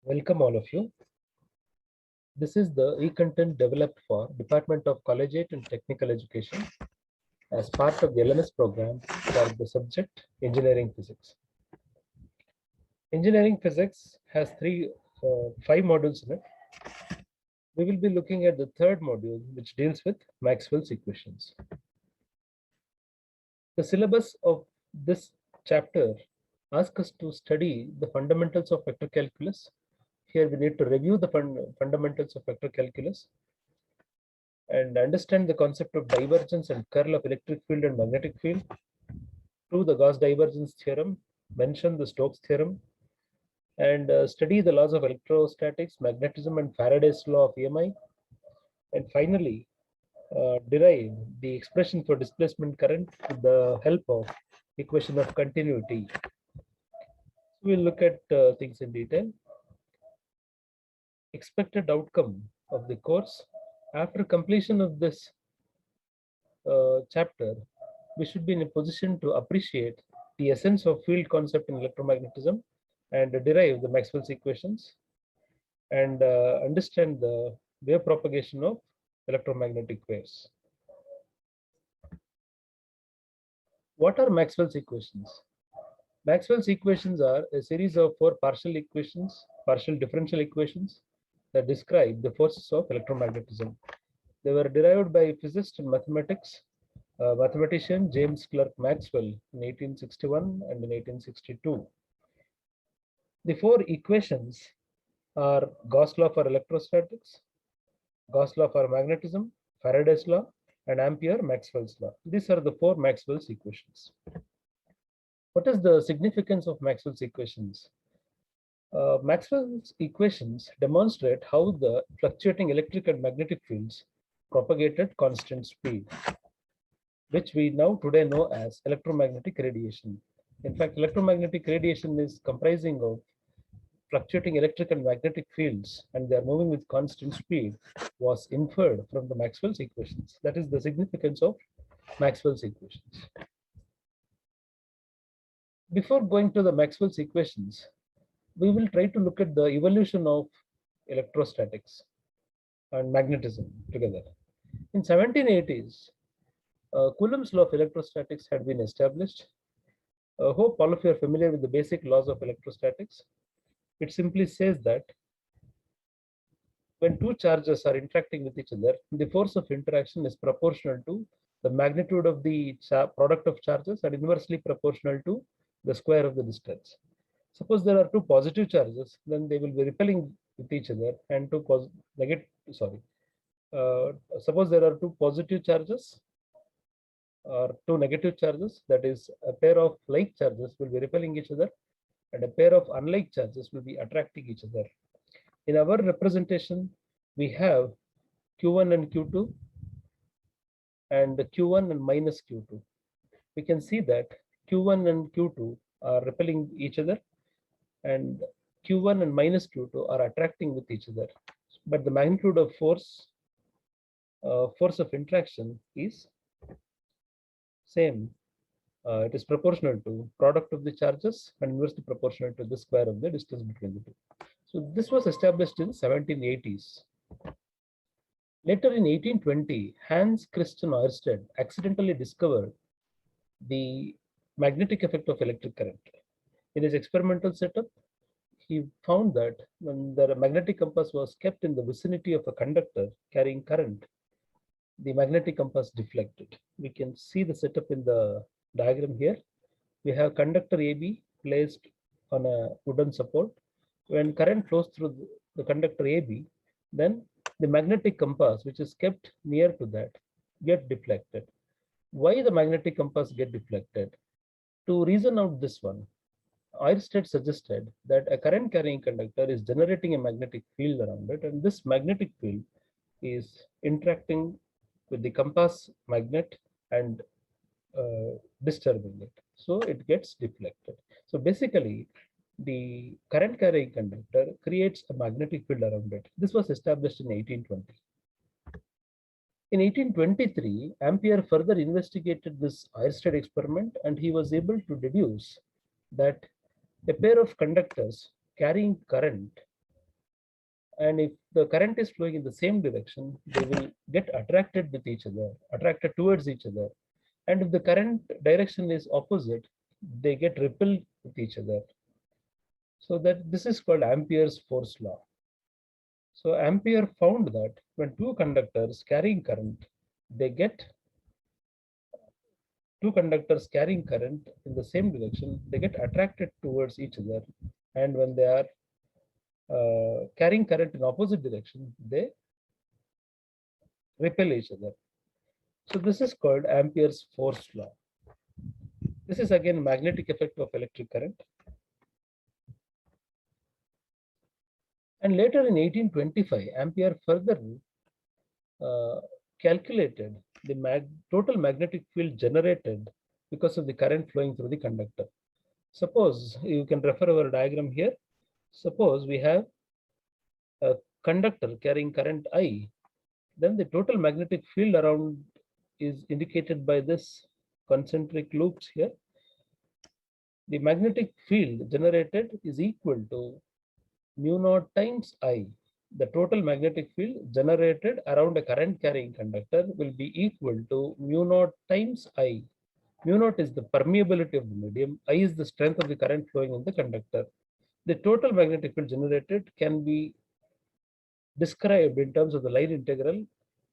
Welcome all of you. This is the e-content developed for Department of Collegiate and Technical Education as part of the LMS program for the subject Engineering Physics. Engineering Physics has five modules in it. We will be looking at the third module, which deals with Maxwell's equations. The syllabus of this chapter asks us to study the fundamentals of vector calculus. Here we need to review the fundamentals of vector calculus and understand the concept of divergence and curl of electric field and magnetic field, prove the Gauss divergence theorem, mention the Stokes theorem, and study the laws of electrostatics, magnetism, and Faraday's law of EMI, and finally derive the expression for displacement current with the help of equation of continuity. We'll look at things in detail. Expected outcome of the course. After completion of this chapter, we should be in a position to appreciate the essence of field concept in electromagnetism and derive the Maxwell's equations and understand the wave propagation of electromagnetic waves. What are Maxwell's equations? Maxwell's equations are a series of four partial differential equations that describe the forces of electromagnetism. They were derived by physicist and mathematician James Clerk Maxwell in 1861 and in 1862. The four equations are Gauss law for electrostatics, Gauss law for magnetism, Faraday's law, and Ampere-Maxwell's law. These are the four Maxwell's equations. What is the significance of Maxwell's equations? Maxwell's equations demonstrate how the fluctuating electric and magnetic fields propagate at constant speed, which we now today know as electromagnetic radiation. In fact, electromagnetic radiation is comprising of fluctuating electric and magnetic fields, and they are moving with constant speed, was inferred from the Maxwell's equations. That is the significance of Maxwell's equations. Before going to the Maxwell's equations, we will try to look at the evolution of electrostatics and magnetism together. In 1780s, Coulomb's law of electrostatics had been established. I hope all of you are familiar with the basic laws of electrostatics. It simply says that when two charges are interacting with each other, the force of interaction is proportional to the magnitude of the product of charges and inversely proportional to the square of the distance. Suppose there are two positive charges, then they will be repelling with each other, and suppose there are two positive charges or two negative charges, that is a pair of like charges will be repelling each other and a pair of unlike charges will be attracting each other. In our representation, we have Q1 and Q2 and Q1 and minus Q2. We can see that Q1 and Q2 are repelling each other and Q1 and minus Q2 are attracting with each other. But the magnitude of force of interaction is same. It is proportional to product of the charges and inversely proportional to the square of the distance between the two. So this was established in 1780s. Later in 1820, Hans Christian Ørsted accidentally discovered the magnetic effect of electric current. In his experimental setup, he found that when the magnetic compass was kept in the vicinity of a conductor carrying current, the magnetic compass deflected. We can see the setup in the diagram here. We have conductor AB placed on a wooden support. When current flows through the conductor AB, then the magnetic compass, which is kept near to that, get deflected. Why the magnetic compass get deflected? To reason out this one, Ørsted suggested that a current carrying conductor is generating a magnetic field around it, and this magnetic field is interacting with the compass magnet and disturbing it. So it gets deflected. So basically, the current carrying conductor creates a magnetic field around it. This was established in 1820. In 1823, Ampere further investigated this Ørsted experiment, and he was able to deduce that a pair of conductors carrying current And if the current is flowing in the same direction, they will get attracted with each other, attracted towards each other. And if the current direction is opposite, they get repelled with each other. So that this is called Ampere's force law. So Ampere found that when two conductors carrying current, they get two conductors carrying current in the same direction, they get attracted towards each other. And when they are carrying current in opposite direction, they repel each other. So this is called Ampere's force law. This is again magnetic effect of electric current. And later in 1825, Ampere further calculated the total magnetic field generated because of the current flowing through the conductor. Suppose you can refer our diagram here. Suppose we have a conductor carrying current I, then the total magnetic field around is indicated by this concentric loops here. The magnetic field generated is equal to mu naught times I. The total magnetic field generated around a current carrying conductor will be equal to mu naught times I. Mu naught is the permeability of the medium. I is the strength of the current flowing in the conductor. The total magnetic field generated can be described in terms of the line integral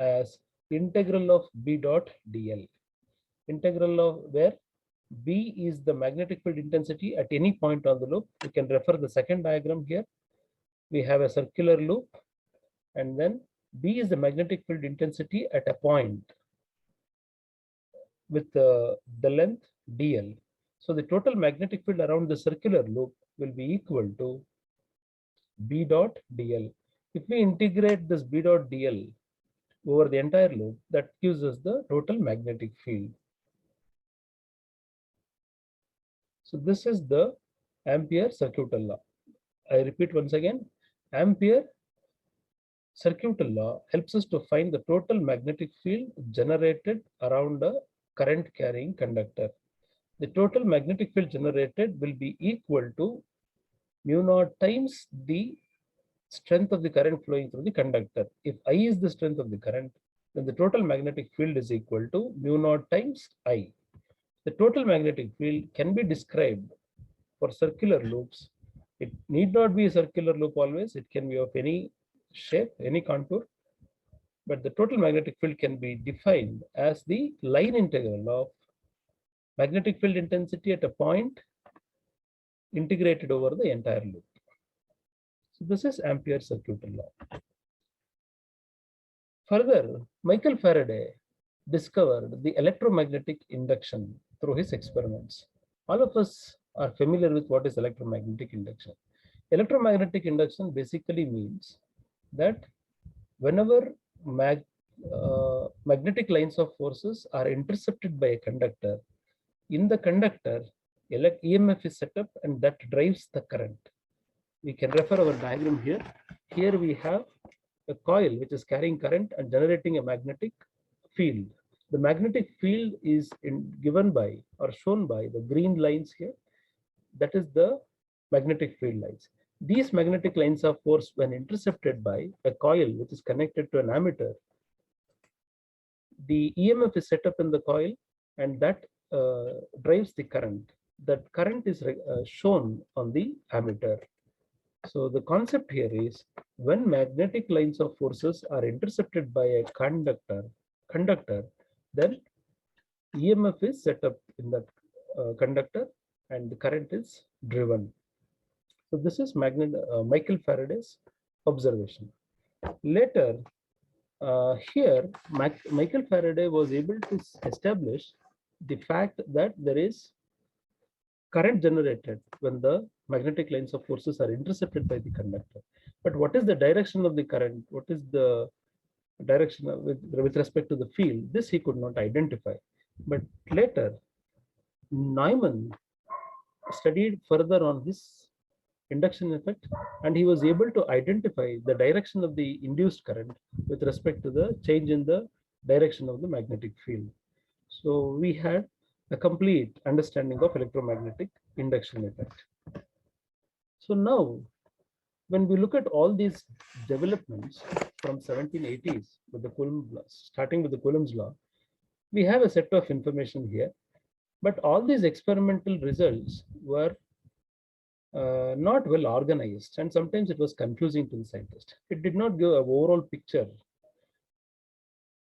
as integral of B dot dl. Integral of where B is the magnetic field intensity at any point on the loop. You can refer the second diagram here. We have a circular loop, and then B is the magnetic field intensity at a point with the length dl. So the total magnetic field around the circular loop will be equal to B dot dl. If we integrate this B dot dl over the entire loop, that gives us the total magnetic field. So this is the Ampere circuital law. I repeat once again, Ampere circuital law helps us to find the total magnetic field generated around a current carrying conductor. The total magnetic field generated will be equal to mu naught times the strength of the current flowing through the conductor. If I is the strength of the current, then the total magnetic field is equal to mu naught times I. The total magnetic field can be described for circular loops. It need not be a circular loop always. It can be of any shape, any contour. But the total magnetic field can be defined as the line integral of magnetic field intensity at a point integrated over the entire loop. So this is Ampere's circuital law. Further, Michael Faraday discovered the electromagnetic induction through his experiments. All of us are familiar with what is electromagnetic induction. Electromagnetic induction basically means that whenever magnetic lines of forces are intercepted by a conductor, in the conductor, EMF is set up and that drives the current. We can refer our diagram here. Here we have a coil which is carrying current and generating a magnetic field. The magnetic field is given by or shown by the green lines here. That is the magnetic field lines. These magnetic lines of force, when intercepted by a coil which is connected to an ammeter, the EMF is set up in the coil and that drives the current. That current is shown on the ammeter. So the concept here is when magnetic lines of forces are intercepted by a conductor, then EMF is set up in that conductor and the current is driven. So this is Michael Faraday's observation. Later, here Michael Faraday was able to establish the fact that there is current generated when the magnetic lines of forces are intercepted by the conductor. But what is the direction of the current? What is the direction with respect to the field? This he could not identify. But later, Neumann studied further on this induction effect and he was able to identify the direction of the induced current with respect to the change in the direction of the magnetic field. So we had a complete understanding of electromagnetic induction effect. So now when we look at all these developments from 1780s with the Coulomb law, starting with the Coulomb's law, we have a set of information here, but all these experimental results were not well organized, and sometimes it was confusing to the scientist. It did not give an overall picture.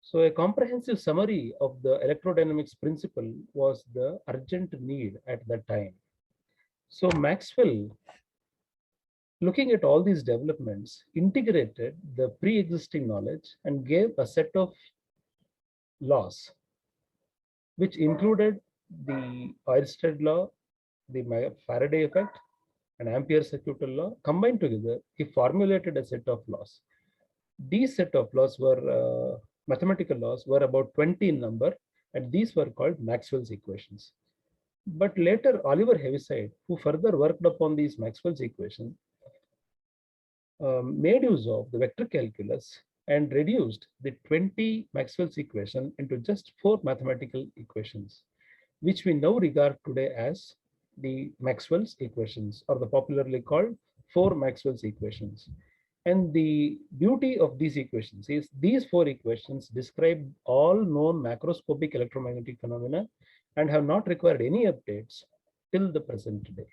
So a comprehensive summary of the electrodynamics principle was the urgent need at that time. So Maxwell, looking at all these developments, integrated the pre-existing knowledge and gave a set of laws, which included the Oersted law, the Faraday effect, and Ampere's circuital law. Combined together, he formulated a set of laws. These set of laws were mathematical laws, were about 20 in number, and these were called Maxwell's equations. But later, Oliver Heaviside, who further worked upon these Maxwell's equations, made use of the vector calculus and reduced the 20 Maxwell's equation into just 4 mathematical equations, which we now regard today as the Maxwell's equations, or the popularly called 4 Maxwell's equations. And the beauty of these equations is these 4 equations describe all known macroscopic electromagnetic phenomena and have not required any updates till the present day.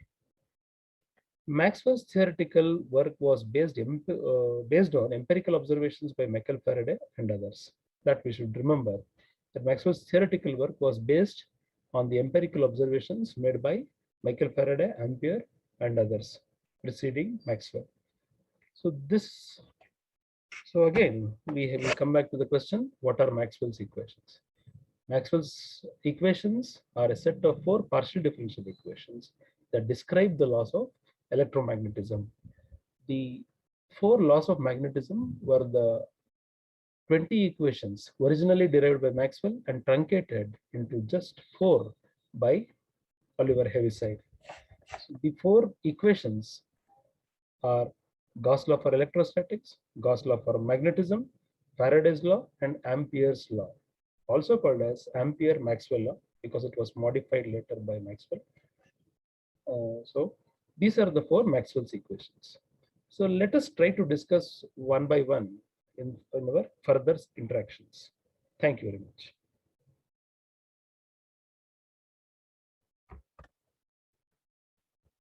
Maxwell's theoretical work was based on empirical observations by Michael Faraday and others. That we should remember, that Maxwell's theoretical work was based on the empirical observations made by Michael Faraday, Ampere, and others preceding Maxwell. So again, we come back to the question, what are Maxwell's equations? Maxwell's equations are a set of 4 partial differential equations that describe the laws of electromagnetism. The 4 laws of magnetism were the 20 equations originally derived by Maxwell and truncated into just 4 by Oliver Heaviside. So the 4 equations are Gauss law for electrostatics, Gauss law for magnetism, Faraday's law, and Ampere's law, also called as Ampere-Maxwell law because it was modified later by Maxwell. So these are the 4 Maxwell's equations. So let us try to discuss one by one in our further interactions. Thank you very much.